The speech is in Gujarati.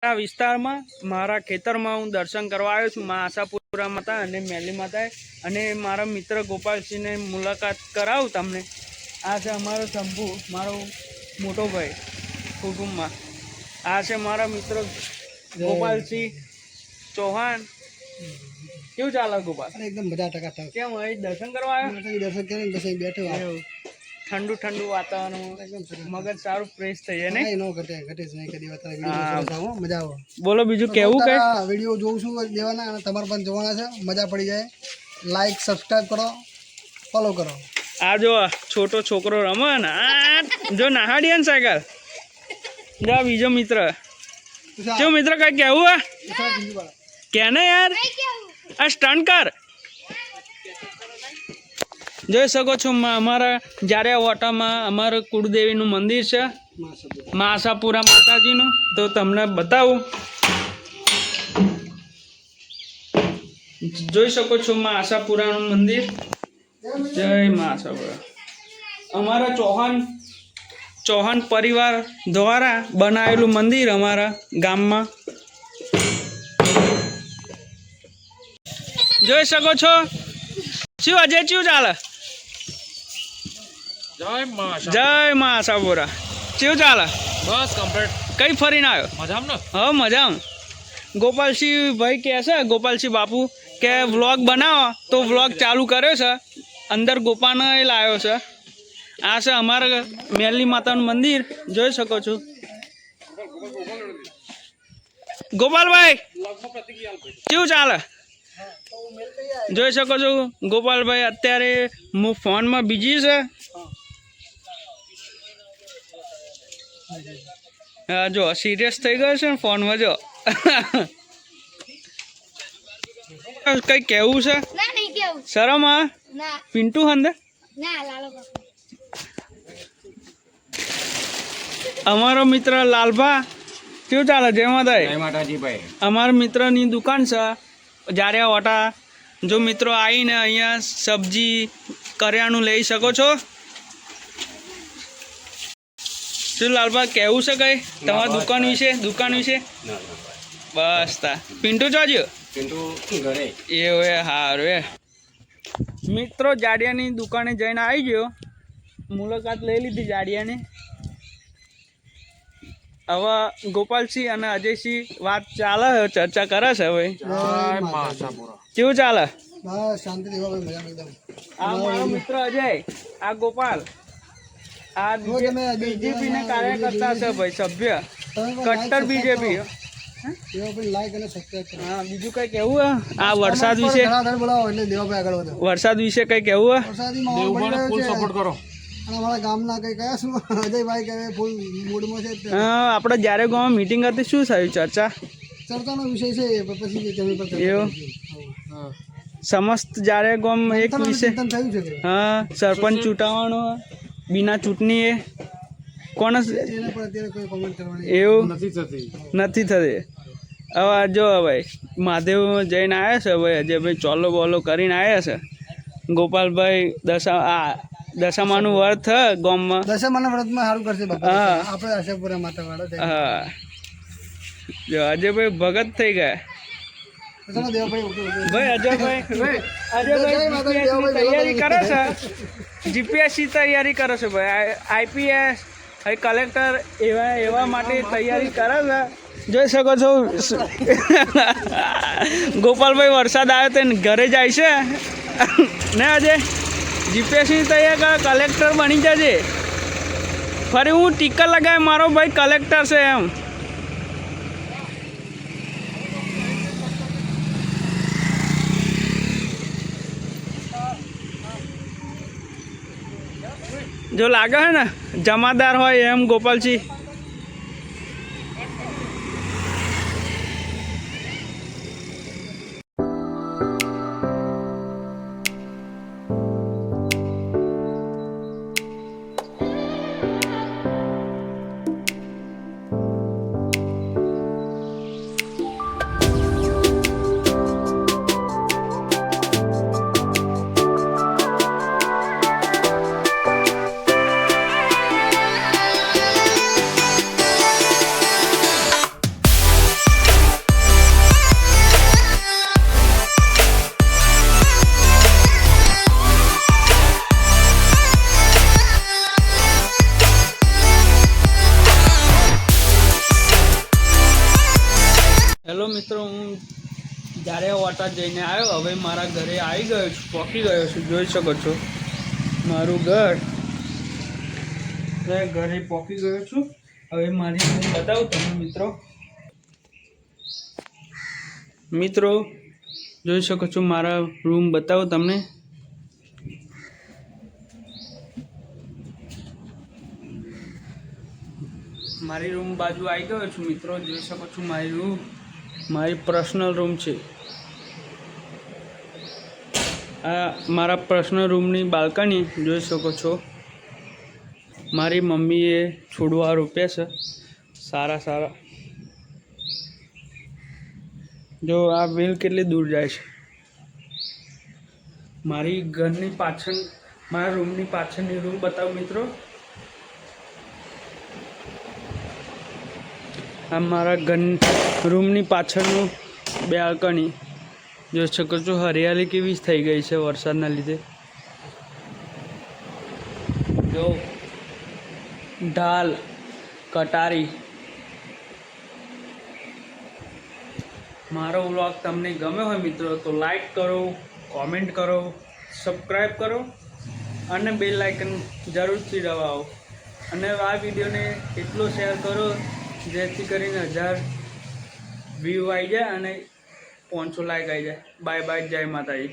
આ વિસ્તારમાં મારા ખેતરમાં હું દર્શન કરવા આવ્યો છું માં આશાપુરા માતા અને મેલી માતાએ અને મારા મિત્ર ગોપાલસિંહને મુલાકાત કરાવું તમને। આ છે અમારો શંભુ, મારો મોટો ભાઈ કુટુંબમાં। આ છે મારા મિત્ર ગોપાલસિંહ ચૌહાણ। કેવું ચાલે ગોપાલ? एकदम मजा टका કેમ અહીં દર્શન કરવા આવ્યો? दर्शन करें बस बैठे ઠંડુ ઠંડુ વાતાવરણ, મગજ સારું ફ્રેશ થઈ જાય ને? नो घटे घटे नहीं कदी बता वीडियो मजा आवे। બોલો બીજું કેવું કઈ? वीडियो જોઉં છું દેવાના અને તમાર પણ જોવાના છે, મજા પડી જાય। લાઈક સબસ્ક્રાઇબ કરો, ફોલો કરો। આ જો છોટો છોકરો રમે ને, આ જો નાહાડીએ ને સાયકલ, જો બીજો મિત્ર જો મિત્ર કઈ કેવું હે કે ને યાર? આ સ્ટન્ટ કર। જોઈ શકો છો અમારા જાડિયા ઓટામાં અમારું કુળદેવીનું મંદિર છે, માં આશાપુરા માતાજીનું। તો તમને બતાવું, જોઈ શકો છો માં આશાપુરાનું મંદિર। જય માં આશાપુરા। અમારા ચૌહાણ પરિવાર દ્વારા બનાવેલું મંદિર અમારા ગામમાં। જોઈ શકો છો। શું અજય શું ચાલે? જય માં આશાપુરા। શું ચાલે? બસ કમ્પ્લીટ। કઈ ફરીને આવ્યો? મજામાં ને? હા મજામાં। ગોપાલસિંહ ભાઈ કહે છે, ગોપાલસિંહ બાપુ કે વ્લોગ બનાવો, તો વ્લોગ ચાલુ કર્યો છે। અંદર ગોપાને લાવ્યો છે। આ છે અમારા મેલી માતાનું મંદિર, જોઈ શકો છો। ગોપાલભાઈ કેવું ચાલે? જોઈ શકો છો ગોપાલભાઈ અત્યારે ફોનમાં બીજી છે। હા જો સિરિયસ થઈ ગયો છે ને ફોનમાં। જો કઈ કેવું છે? શરમ આ પિન્ટુ હંદે અમારો મિત્ર લાલભા કેવું ચાલે? જય માતાજી ભાઈ। અમારા મિત્રની દુકાન છે જાડિયા ઓટા। જો મિત્રો આવીને અહીંયા સબ્જી કરિયાણું લઈ શકો છો। શું લાલભા કેવું છે કઈ તમારી દુકાન વિશે? બસ તા પિન્ટુ જોજો એવું એ સારું એ મિત્રો જાડિયાની દુકાને જઈને આવી ગયો, મુલાકાત લઈ લીધી જાડિયાની। હવે ગોપાલસિંહ અને અજયસિંહ વાત ચાલે, ચર્ચા કરે છે। હવે કેવું ચાલે? બસ શાંતિ દેવા ભાઈ, મજા એકદમ। આ મારો મિત્ર અજય, આ ગોપાલ, આ બીજેપી ના કાર્યકર્તા છે ભાઈ, સભ્ય કટ્ટર બીજેપી। લાઈક અને સબસ્ક્રાઇબ કરો। હા બીજું કઈ કેવું હે આ વરસાદ વિશે? બોલાવો એટલે દેવાભાઈ આગળ વધો। વરસાદ વિશે કઈ કેવું હે? વરસાદી માહોલ પડી રહ્યો છે, સપોર્ટ કરો। અને અમારા ગામના કઈ કયા શું અજયભાઈ કે ફૂલ મૂડમાં છે। આપણે જ્યારે ગામમાં મીટિંગ હતી શું થયું ચર્ચા? ચર્ચાનો વિષય છે પછી જમીન પર એવું સમસ્ત જ્યારે ગામ એક વિષય। થયું છે કે હા સરપંચ ચૂંટાવાનો બિના ચૂંટણી એ કોણ એના પર અત્યારે કોઈ કોમેન્ટ કરવાની એવું નથી થતી। હવે જો ભાઈ મહાદેવ જઈને આવ્યા છે ભાઈ, અજયભાઈ ચોલો બોલો કરીને આવ્યા છે। ગોપાલભાઈ દશામાનું વ્રત ગામમાં, દશામાના વ્રતમાં સારું કરશે બાપા। હા આપણે આશાપુરા માતા વાળા। હા જો અજયભાઈ ભગત થઈ ગયા ભાઈ। અજયભાઈ તૈયારી કરે છે, જીપીએસસી તૈયારી કરે છે ભાઈ, આઈપીએસ કલેક્ટર એવા માટે તૈયારી કરે છે। જોઈ શકો છો ગોપાલભાઈ વરસાદ આવ્યો તો ઘરે જાય છે ને અજય? જીપીએસસી તૈયાર કરે, કલેક્ટર બની જજે। ફરી હું ટીકર લગાવી મારો ભાઈ કલેક્ટર છે એમ। જો લાગે હે ને જમાદાર હોય એમ ગોપાલસિંહ। હેલો મિત્રો, હું જ્યારે ઓટા જઈને આવ્યો, હવે મારા ઘરે આવી ગયો છું, પહોંચી ગયો છું. જોઈ શકો છો મારું ઘર. ઘરે પહોંચી ગયો છું. હવે મારી રૂમ બતાવું તમને મિત્રો જોઈ શકો છો. મારા રૂમ બતાવો તમને. મારી રૂમ બાજુ આવી ગયો છું મિત્રો. જોઈ શકો છો મારી રૂમ, મારી પર્સનલ રૂમ છે. આ મારા પર્સનલ રૂમની બાલ્કની જોઈ શકો છો. મારી મમ્મીએ છોડવા રોપ્યા છે સારા. જો આ વેલ કેટલી દૂર જાય છે. મારી ઘરની પાછળ, મારા રૂમની પાછળની રૂમ બતાવું મિત્રો. આ મારા રૂમની પાછળનું બાલ્કની જોઈ શકો છો. હરિયાળી કેવી થઈ ગઈ છે વરસાદના લીધે. જો ઢાલ, કટારી. મારો વ્લોગ તમને ગમ્યો હોય મિત્રો તો લાઈક કરો, કોમેન્ટ કરો, સબસ્ક્રાઈબ કરો અને બેલ આઇકન જરૂરથી દબાવો. અને આ વિડીયોને એટલો શેર કરો જેથી કરીને 1000 વ્યૂ આવી જાય અને 500 લાઈક આવી જાય. બાય બાય, જય માતાજી.